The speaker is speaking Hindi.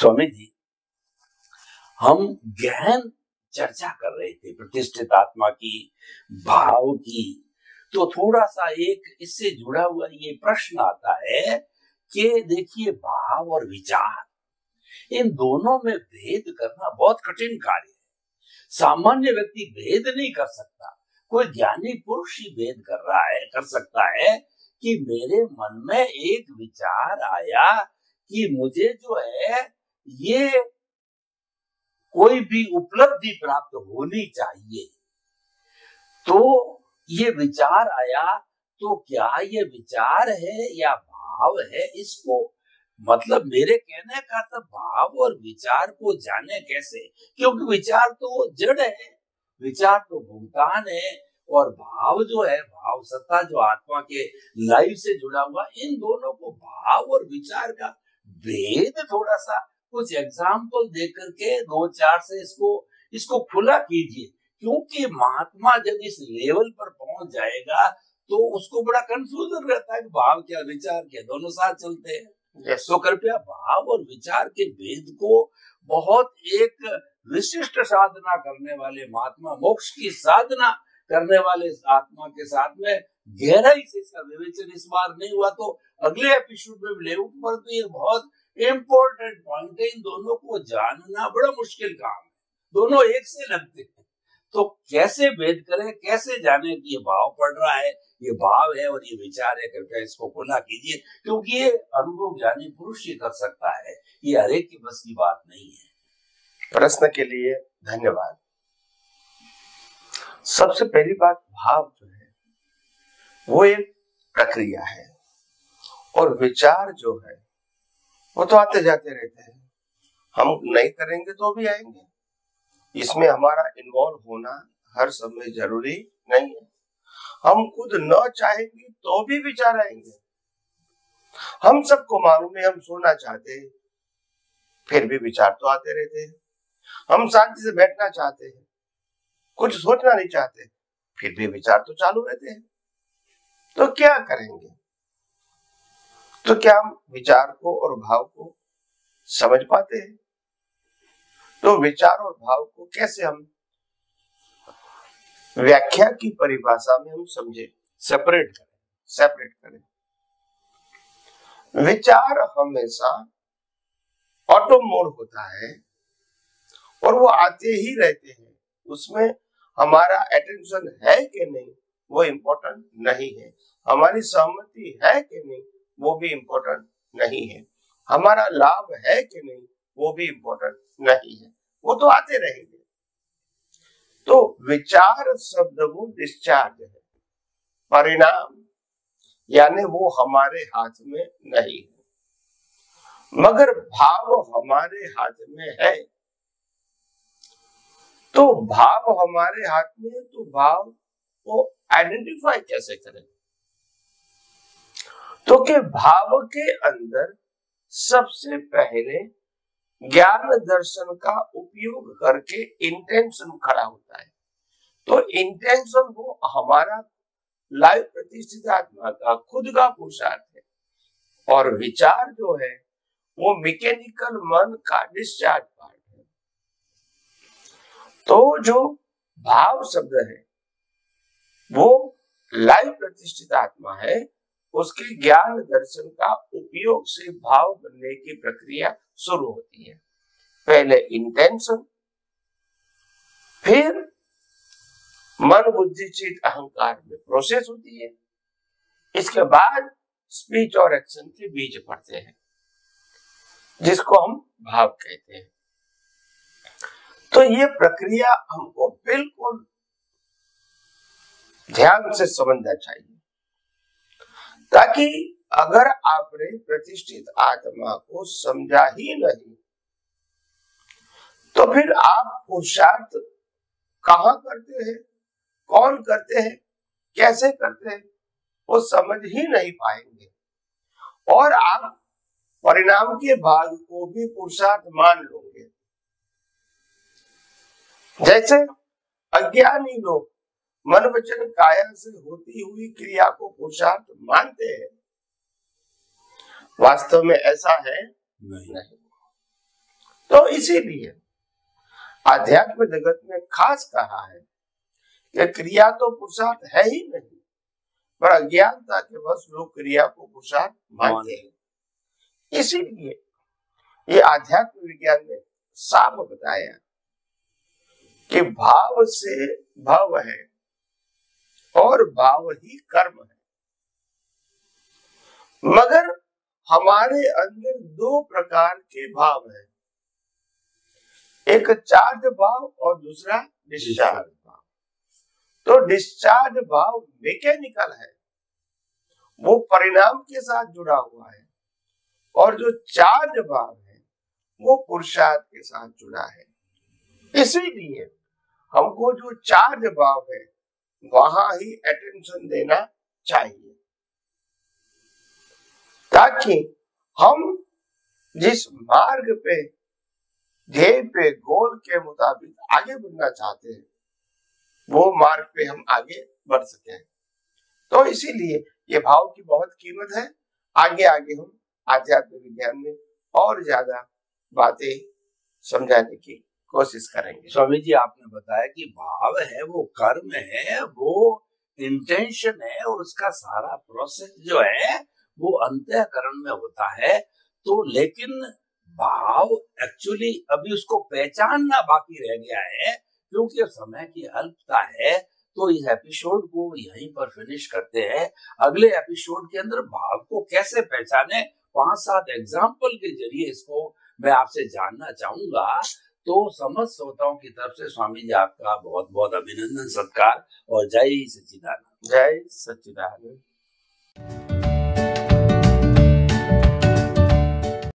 स्वामी जी, हम गहन चर्चा कर रहे थे प्रतिष्ठित आत्मा की, भाव की। तो थोड़ा सा एक इससे जुड़ा हुआ ये प्रश्न आता है कि देखिए, भाव और विचार, इन दोनों में भेद करना बहुत कठिन कार्य है। सामान्य व्यक्ति भेद नहीं कर सकता। कोई ज्ञानी पुरुष ही भेद कर सकता है कि मेरे मन में एक विचार आया कि मुझे जो है ये कोई भी उपलब्धि प्राप्त होनी चाहिए। तो ये विचार आया, तो क्या ये विचार है या भाव है? इसको मतलब मेरे कहने का तो भाव और विचार को जाने कैसे, क्योंकि विचार तो जड़ है, विचार तो भुगतान है, और भाव जो है, भाव सत्ता जो आत्मा के लाइफ से जुड़ा हुआ, इन दोनों को भाव और विचार का भेद थोड़ा सा कुछ एग्जाम्पल दे करके 2-4 से इसको खुला कीजिए। क्योंकि महात्मा जब इस लेवल पर पहुंच जाएगा तो उसको बड़ा कंफ्यूजन रहता है कि भाव क्या विचार क्या, दोनों साथ चलते हैं। तो कृपया भाव और विचार के भेद को बहुत एक विशिष्ट साधना करने वाले महात्मा, मोक्ष की साधना करने वाले आत्मा के साथ में गहराई से इसका विवेचन इस बार नहीं हुआ तो अगले एपिसोड में ले, पर तो ये बहुत इम्पोर्टेंट पॉइंट है। इन दोनों को जानना बड़ा मुश्किल काम है, दोनों एक से लगते हैं। तो कैसे भेद करें, कैसे जाने कि ये भाव पड़ रहा है, ये भाव है और ये विचार है, कृपया इसको खुला कीजिए, क्योंकि ये अनुभव ज्ञानी पुरुष ही कर सकता है, ये हर एक की बस की बात नहीं है। प्रश्न के लिए धन्यवाद। सबसे पहली बात, भाव जो है वो एक प्रक्रिया है, और विचार जो है वो तो आते जाते रहते हैं। हम नहीं करेंगे तो भी आएंगे, इसमें हमारा इन्वॉल्व होना हर समय जरूरी नहीं है। हम खुद न चाहेंगे तो भी विचार आएंगे। हम सबको मालूम है, हम सोना चाहते हैं फिर भी विचार तो आते रहते हैं। हम शांति से बैठना चाहते हैं, कुछ सोचना नहीं चाहते, फिर भी विचार तो चालू रहते हैं। तो क्या करेंगे? तो क्या हम विचार को और भाव को समझ पाते हैं? तो विचार और भाव को कैसे हम व्याख्या की परिभाषा में हम समझे, सेपरेट करें। विचार हमेशा ऑटो मोड होता है और वो आते ही रहते हैं। उसमें हमारा अटेंशन है कि नहीं वो इम्पोर्टेंट नहीं है, हमारी सहमति है कि नहीं वो भी इम्पोर्टेंट नहीं है, हमारा लाभ है कि नहीं वो भी इम्पोर्टेंट नहीं है, वो तो आते रहेंगे। तो विचार शब्द वो डिस्चार्ज है, परिणाम, यानी वो हमारे हाथ में नहीं है। मगर भाव हमारे हाथ में है। तो भाव हमारे हाथ में है, तो भाव को आइडेंटिफाई कैसे करें? तो कि भाव के अंदर सबसे पहले ज्ञान दर्शन का उपयोग करके इंटेंशन खड़ा होता है। तो इंटेंशन वो हमारा लाइव प्रतिष्ठित आत्मा का खुद का पुरुषार्थ है, और विचार जो है वो मैकेनिकल मन का डिस्चार्ज पार्ट है। तो जो भाव शब्द है वो लाइव प्रतिष्ठित आत्मा है, उसके ज्ञान दर्शन का उपयोग से भाव बनने की प्रक्रिया शुरू होती है। पहले इंटेंशन, फिर मन बुद्धि चित्त अहंकार में प्रोसेस होती है, इसके बाद स्पीच और एक्शन के बीज पड़ते हैं, जिसको हम भाव कहते हैं। तो ये प्रक्रिया हमको बिल्कुल ध्यान से समझना चाहिए, ताकि अगर आपने प्रतिष्ठित आत्मा को समझा ही नहीं तो फिर आप पुरुषार्थ कहाँ करते हैं, कौन करते हैं, कैसे करते हैं, वो समझ ही नहीं पाएंगे, और आप परिणाम के भाग को भी पुरुषार्थ मान लोगे। जैसे अज्ञानी लोग मन वचन काया से होती हुई क्रिया को पुरुषार्थ मानते हैं, वास्तव में ऐसा है नहीं। तो इसीलिए आध्यात्म जगत में खास कहा है कि क्रिया तो पुरुषार्थ है ही नहीं, पर अज्ञानता के बस लोग क्रिया को पुरुषार्थ मानते हैं। इसीलिए ये आध्यात्म विज्ञान ने साफ बताया कि भाव से भव है और भाव ही कर्म है। मगर हमारे अंदर दो प्रकार के भाव हैं, एक चार्ज भाव और दूसरा डिस्चार्ज भाव। तो डिस्चार्ज भाव मैकेनिकल है, वो परिणाम के साथ जुड़ा हुआ है, और जो चार्ज भाव है वो पुरुषार्थ के साथ जुड़ा है। इसीलिए हमको जो चार्ज भाव है वहां ही अटेंशन देना चाहिए, ताकि हम जिस मार्ग पे ध्येय पे गोल के मुताबिक आगे बढ़ना चाहते हैं वो मार्ग पे हम आगे बढ़ सकें। तो इसीलिए ये भाव की बहुत कीमत है। आगे आगे हम आध्यात्म विज्ञान में और ज्यादा बातें समझाने की कोशिश करेंगे। स्वामी जी, आपने बताया कि भाव है वो कर्म है, वो इंटेंशन है, और उसका सारा प्रोसेस जो है वो अंतःकरण में होता है। तो लेकिन भाव एक्चुअली अभी उसको पहचानना बाकी रह गया है, क्योंकि समय की अल्पता है। तो इस एपिसोड को यहीं पर फिनिश करते हैं। अगले एपिसोड के अंदर भाव को कैसे पहचाने, 5-7 एग्जाम्पल के जरिए इसको मैं आपसे जानना चाहूंगा। तो समस्त श्रोताओं की तरफ से स्वामी जी आपका बहुत बहुत अभिनंदन, सत्कार और जय सच्चिदानंद। जय सच्चिदानंद।